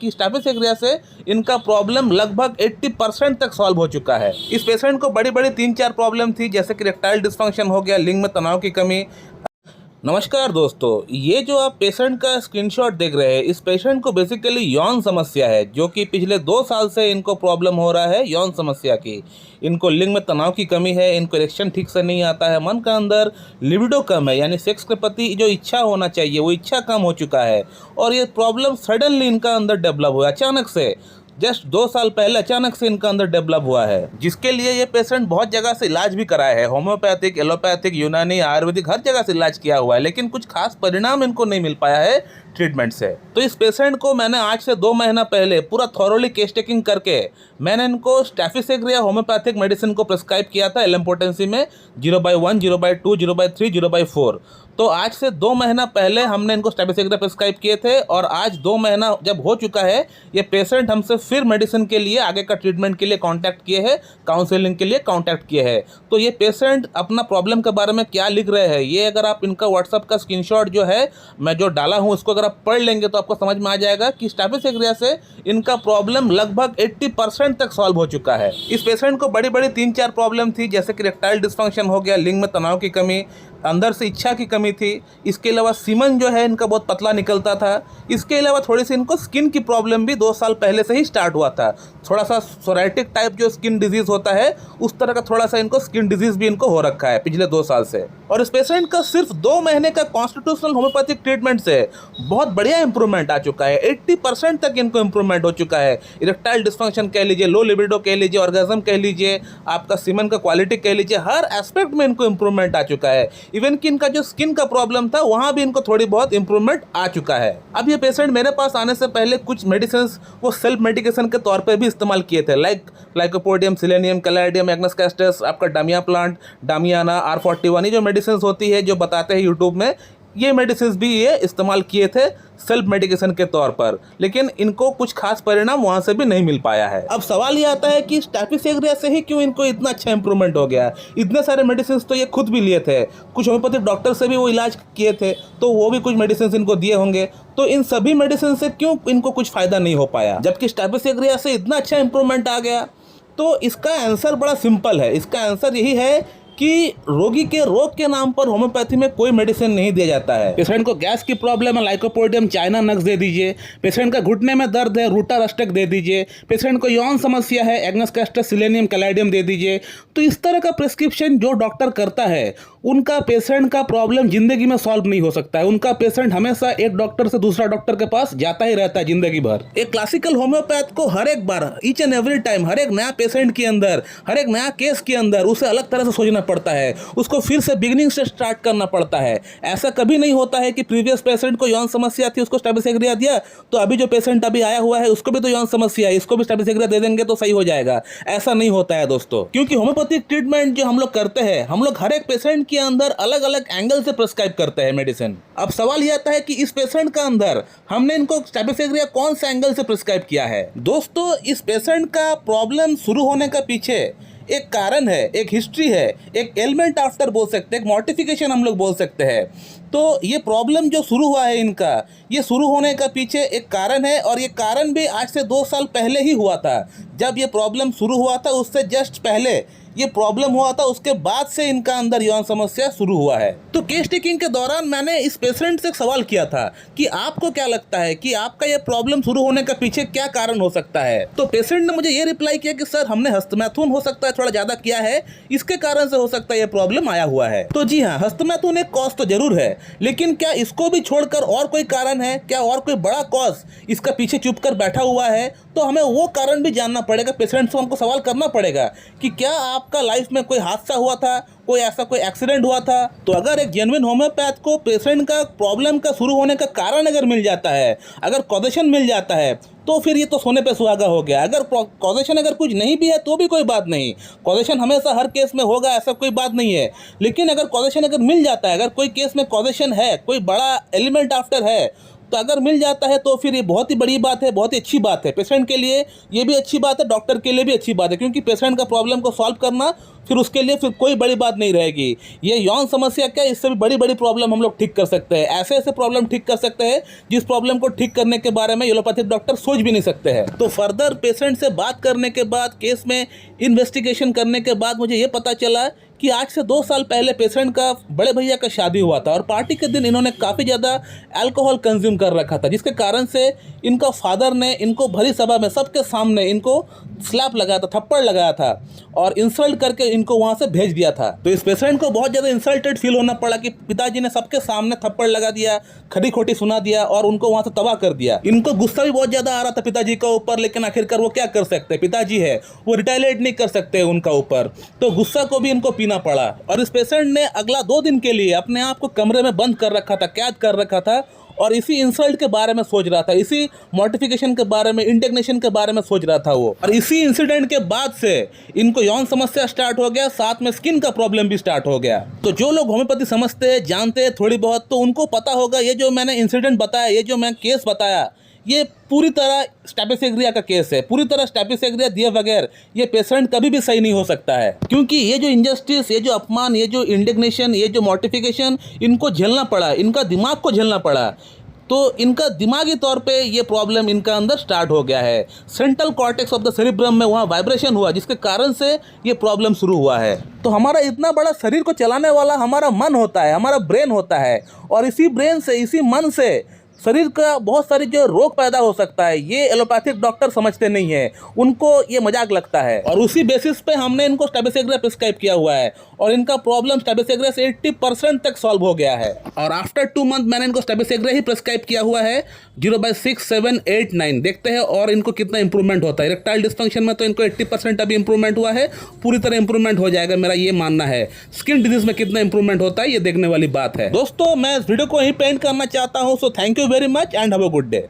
कि स्टैफिलोकोकस से इनका प्रॉब्लम लगभग 80% तक सॉल्व हो चुका है। इस पेशेंट को बड़ी बड़ी 3-4 प्रॉब्लम थी, जैसे कि इरेक्टाइल डिस्फंक्शन हो गया, लिंग में तनाव की कमी। नमस्कार दोस्तों, ये जो आप पेशेंट का स्क्रीनशॉट देख रहे हैं, इस पेशेंट को बेसिकली यौन समस्या है, जो कि पिछले 2 साल से इनको प्रॉब्लम हो रहा है यौन समस्या की। इनको लिंग में तनाव की कमी है, इनको इरेक्शन ठीक से नहीं आता है, मन का अंदर लिबिडो कम है, यानी सेक्स के प्रति जो इच्छा होना चाहिए वो इच्छा कम हो चुका है। और ये प्रॉब्लम सडनली इनका अंदर डेवलप हुआ, अचानक से, जस्ट 2 साल पहले अचानक से इनका अंदर डेवलप हुआ है, जिसके लिए ये पेशेंट बहुत जगह से इलाज भी कराया है, होम्योपैथिक, एलोपैथिक, यूनानी, आयुर्वेदिक, हर जगह से इलाज किया हुआ है, लेकिन कुछ खास परिणाम इनको नहीं मिल पाया है ट्रीटमेंट से। तो इस पेशेंट को मैंने आज से 2 महीना पहले पूरा थॉरोली केस टेकिंग करके मैंने इनको स्टैफिलोकोकस होम्योपैथिक मेडिसिन को प्रिस्क्राइब किया था एलएम पोटेंसी में 0/1, 0/2, 0/3, 0/4। तो आज से 2 महीना पहले हमने इनको स्टैफिलोकोकस प्रिस्क्राइब किए थे, और आज 2 महीना जब हो चुका है, ये पेशेंट हमसे फिर मेडिसिन के लिए, आगे का ट्रीटमेंट के लिए कांटेक्ट किए हैं, काउंसलिंग के लिए कांटेक्ट किए हैं। तो ये पेशेंट अपना प्रॉब्लम के बारे में क्या लिख रहे हैं, ये अगर आप इनका व्हाट्सअप का स्क्रीनशॉट जो है मैं जो डाला हूँ, उसको अगर आप पढ़ लेंगे तो आपको समझ में आ जाएगा कि स्टैफिलोकोकस से इनका प्रॉब्लम लगभग 80% तक सॉल्व हो चुका है। इस पेशेंट को बड़ी बड़ी 3-4 प्रॉब्लम थी, जैसे कि इरेक्टाइल डिस्फंक्शन हो गया, लिंग में तनाव की कमी, अंदर से इच्छा की कमी थी। इसके अलावा सीमन जो है इनका बहुत पतला निकलता था। इसके अलावा थोड़ी सी इनको स्किन की प्रॉब्लम भी 2 साल पहले से ही स्टार्ट हुआ था। थोड़ा सा सोराइटिक टाइप जो स्किन डिजीज़ होता है, उस तरह का थोड़ा सा इनको स्किन डिजीज़ भी इनको हो रखा है पिछले 2 साल से। और इस पेशेंट का सिर्फ 2 महीने का कॉन्स्टिट्यूशनल होम्योपैथिक ट्रीटमेंट से बहुत बढ़िया इंप्रूवमेंट आ चुका है। 80% तक इनको इंप्रूवमेंट हो चुका है। इरेक्टाइल डिस्फंक्शन कह लीजिए, लो लिबिडो कह लीजिए, ऑर्गेज्म कह लीजिए, आपका सीमन का क्वालिटी कह लीजिए, हर एस्पेक्ट में इनको इंप्रूवमेंट आ चुका है। इवन कि इनका जो स्किन का प्रॉब्लम था, वहाँ भी इनको थोड़ी बहुत इंप्रूवमेंट आ चुका है। अब ये पेशेंट मेरे पास आने से पहले कुछ मेडिसिन वो सेल्फ मेडिकेशन के तौर पे भी इस्तेमाल किए थे, like lycopodium, selenium, caladium, agnus castus, आपका डामिया प्लांट, डामियाना, R41, ये जो मेडिसिन होती है जो बताते हैं यूट्यूब में, ये मेडिसिन भी ये इस्तेमाल किए थे सेल्फ मेडिकेशन के तौर पर, लेकिन इनको कुछ खास परिणाम वहाँ से भी नहीं मिल पाया है। अब सवाल ये आता है कि स्टैफिलोकोकस से ही क्यों इनको इतना अच्छा इंप्रूवमेंट हो गया। इतने सारे मेडिसिन तो ये खुद भी लिए थे, कुछ होम्योपैथिक डॉक्टर से भी वो इलाज किए थे, तो वो भी कुछ मेडिसिन इनको दिए होंगे, तो इन सभी मेडिसिन से क्यों इनको कुछ फायदा नहीं हो पाया, जबकि स्टैफिलोकोकस से इतना अच्छा इंप्रूवमेंट आ गया। तो इसका आंसर बड़ा सिंपल है। इसका आंसर यही है कि रोगी के रोग के नाम पर होम्योपैथी में कोई मेडिसिन नहीं दिया जाता है। पेशेंट को गैस की प्रॉब्लम है, लाइकोपोडियम, चाइना नक्स दे दीजिए। पेशेंट का घुटने में दर्द है, रूटारस्टक दे दीजिए। पेशेंट को यौन समस्या है, एग्नस कैस्टस, सिलेनियम, कैलाइडियम दे दीजिए। तो इस तरह का प्रिस्क्रिप्शन जो डॉक्टर करता है, उनका पेशेंट का प्रॉब्लम जिंदगी में सॉल्व नहीं हो सकता है। उनका पेशेंट हमेशा एक डॉक्टर से दूसरा डॉक्टर के पास जाता ही रहता है जिंदगी भर। एक क्लासिकल होम्योपैथ को हर एक बार, ईच एंड एवरी टाइम, हर एक नया पेशेंट के अंदर, हर एक नया केस के अंदर उसे अलग तरह से सोचना पड़ता है, उसको फिर से बिगिनिंग से स्टार्ट करना पड़ता है। ऐसा कभी नहीं होता है कि प्रीवियस पेशेंट को यौन समस्या थी, उसको स्टैफिलोकोकस दिया, तो अभी जो पेशेंट अभी आया हुआ है उसको भी तो यौन समस्या है, इसको भी स्टैफिलोकोकस दे देंगे तो सही हो जाएगा। ऐसा नहीं होता है दोस्तों, क्योंकि होम्योपैथिक ट्रीटमेंट जो हम लोग करते हैं, हम लोग हर एक पेशेंट के अंदर अलग अलग एंगल से प्रिस्क्राइब करते हैं मेडिसिन। अब सवाल यह आता है कि इस पेशेंट का अंदर हमने इनको स्टैफिलोकोकस कौन से एंगल से प्रिस्क्राइब किया है। दोस्तों, इस पेशेंट का प्रॉब्लम शुरू होने का पीछे एक कारण है, एक हिस्ट्री है, एक एलिमेंट आफ्टर बोल सकते हैं, एक मॉडिफिकेशन हम लोग बोल सकते हैं। तो ये प्रॉब्लम जो शुरू हुआ है इनका, ये शुरू होने का पीछे एक कारण है, और ये कारण भी आज से 2 साल पहले ही हुआ था। जब ये प्रॉब्लम शुरू हुआ था उससे जस्ट पहले ये प्रॉब्लम हुआ था, उसके बाद से इनका अंदर यौन समस्या शुरू हुआ है। तो केस टेकिंग के दौरान मैंने इस पेशेंट से एक सवाल किया था कि आपको क्या लगता है कि आपका ये प्रॉब्लम शुरू होने का पीछे क्या कारण हो सकता है। तो पेशेंट ने मुझे ये रिप्लाई किया कि सर, हमने हस्तमैथुन हो सकता है थोड़ा ज़्यादा किया है, इसके कारण से हो सकता है ये प्रॉब्लम आया हुआ है। तो जी हाँ, हस्तमैथुन एक कॉज तो जरूर है, लेकिन क्या इसको भी छोड़कर और कोई कारण है क्या, और कोई बड़ा कॉज इसका पीछे चुप कर बैठा हुआ है? तो हमें वो कारण भी जानना पड़ेगा। पेशेंट से हमको सवाल करना पड़ेगा कि क्या आपका लाइफ में कोई हादसा हुआ था, कोई ऐसा कोई एक्सीडेंट हुआ था? तो अगर एक जेन्युइन होम्योपैथ को पेशेंट का प्रॉब्लम का शुरू होने का कारण अगर मिल जाता है, अगर कॉजेशन मिल जाता है, तो फिर ये तो सोने पे सुहागा हो गया। अगर कॉजेशन अगर कुछ नहीं भी है तो भी कोई बात नहीं, कॉजेशन हमेशा हर केस में होगा ऐसा कोई बात नहीं है। लेकिन अगर कॉजेशन अगर मिल जाता है, अगर कोई केस में कॉजेशन है, कोई बड़ा एलिमेंट आफ्टर है, तो अगर मिल जाता है तो फिर ये बहुत ही बड़ी बात है, बहुत ही अच्छी बात है। पेशेंट के लिए ये भी अच्छी बात है, डॉक्टर के लिए भी अच्छी बात है, क्योंकि पेशेंट का प्रॉब्लम को सॉल्व करना फिर उसके लिए फिर कोई बड़ी बात नहीं रहेगी। ये यौन समस्या क्या, इससे भी बड़ी बड़ी प्रॉब्लम हम लोग ठीक कर सकते हैं। ऐसे ऐसे प्रॉब्लम ठीक कर सकते हैं जिस प्रॉब्लम को ठीक करने के बारे में एलोपैथिक डॉक्टर सोच भी नहीं सकते हैं। तो फर्दर पेशेंट से बात करने के बाद, केस में इन्वेस्टिगेशन करने के बाद मुझे ये पता चला कि आज से 2 साल पहले पेशेंट का बड़े भैया का शादी हुआ था और पार्टी के दिन इन्होंने काफ़ी ज़्यादा अल्कोहल कंज्यूम कर रखा था, जिसके कारण से इनका फादर ने इनको भरी सभा में सबके सामने इनको स्लैप लगाया था, थप्पड़ लगाया था और इंसल्ट करके इनको वहाँ से भेज दिया था। तो इस पेशेंट को बहुत ज़्यादा इंसल्टेड फील होना पड़ा कि पिताजी ने सबके सामने थप्पड़ लगा दिया, खरी खोटी सुना दिया और उनको वहाँ से तबाह कर दिया। इनको गुस्सा भी बहुत ज़्यादा आ रहा था पिताजी के ऊपर, लेकिन आखिरकार वो क्या कर सकते, पिताजी है, वो रिटालिएट नहीं कर सकते उनका ऊपर, तो गुस्सा को भी इनको पीना पड़ा। और इस पेशेंट ने अगला 2 दिन के लिए अपने आप को कमरे में बंद कर रखा था, कैद कर रखा था और इसी इंसल्ट के बारे में सोच रहा था, इसी मॉर्टिफिकेशन के बारे में, इंडिग्नेशन के बारे में सोच रहा था वो। और इसी इंसिडेंट के बाद से इनको यौन समस्या स्टार्ट हो गया, साथ में स्किन का प्रॉब्लम भी स्टार्ट हो गया। तो जो लोग होम्योपैथी समझते हैं, जानते हैं थोड़ी बहुत, तो उनको पता होगा ये जो मैंने इंसिडेंट बताया, ये जो मैं केस बताया, ये पूरी तरह स्टैफिसेग्रिया का केस है। पूरी तरह स्टैफिसेग्रिया दिए बगैर ये पेशेंट कभी भी सही नहीं हो सकता है, क्योंकि ये जो इंजस्टिस, ये जो अपमान, ये जो इंडिग्नेशन, ये जो मॉर्टिफिकेशन इनको झेलना पड़ा, इनका दिमाग को झेलना पड़ा, तो इनका दिमागी तौर पे ये प्रॉब्लम इनका अंदर स्टार्ट हो गया है। Central cortex of the cerebrum में वहाँ वाइब्रेशन हुआ, जिसके कारण से ये प्रॉब्लम शुरू हुआ है। तो हमारा इतना बड़ा शरीर को चलाने वाला हमारा मन होता है, हमारा ब्रेन होता है, और इसी ब्रेन से, इसी मन से शरीर का बहुत सारी जो रोग पैदा हो सकता है। ये एलोपैथिक डॉक्टर समझते नहीं है, उनको ये मजाक लगता है, और उसी बेसिस पे हमने इनको स्टैफिसेग्रिया प्रिस्क्राइब किया हुआ है और इनका प्रॉब्लम स्टैफिसेग्रिया से 80% तक सॉल्व हो गया है। और आफ्टर 2 मंथ मैंने इनको स्टैफिसेग्रिया ही प्रिस्क्राइब किया हुआ है 0/6, 7, 8, 9। देखते हैं और इनको कितना इंप्रूवमेंट होता है। इरेक्टाइल डिस्फंक्शन में तो इनको 80% अभी इंप्रूवमेंट हुआ है, पूरी तरह इंप्रूवमेंट हो जाएगा, मेरा ये मानना है। स्किन डिजीज में कितना इंप्रूवमेंट होता है ये देखने वाली बात है। दोस्तों, मैं इस वीडियो को यहीं पे एंड करना चाहता हूँ। So thank you very much and have a good day.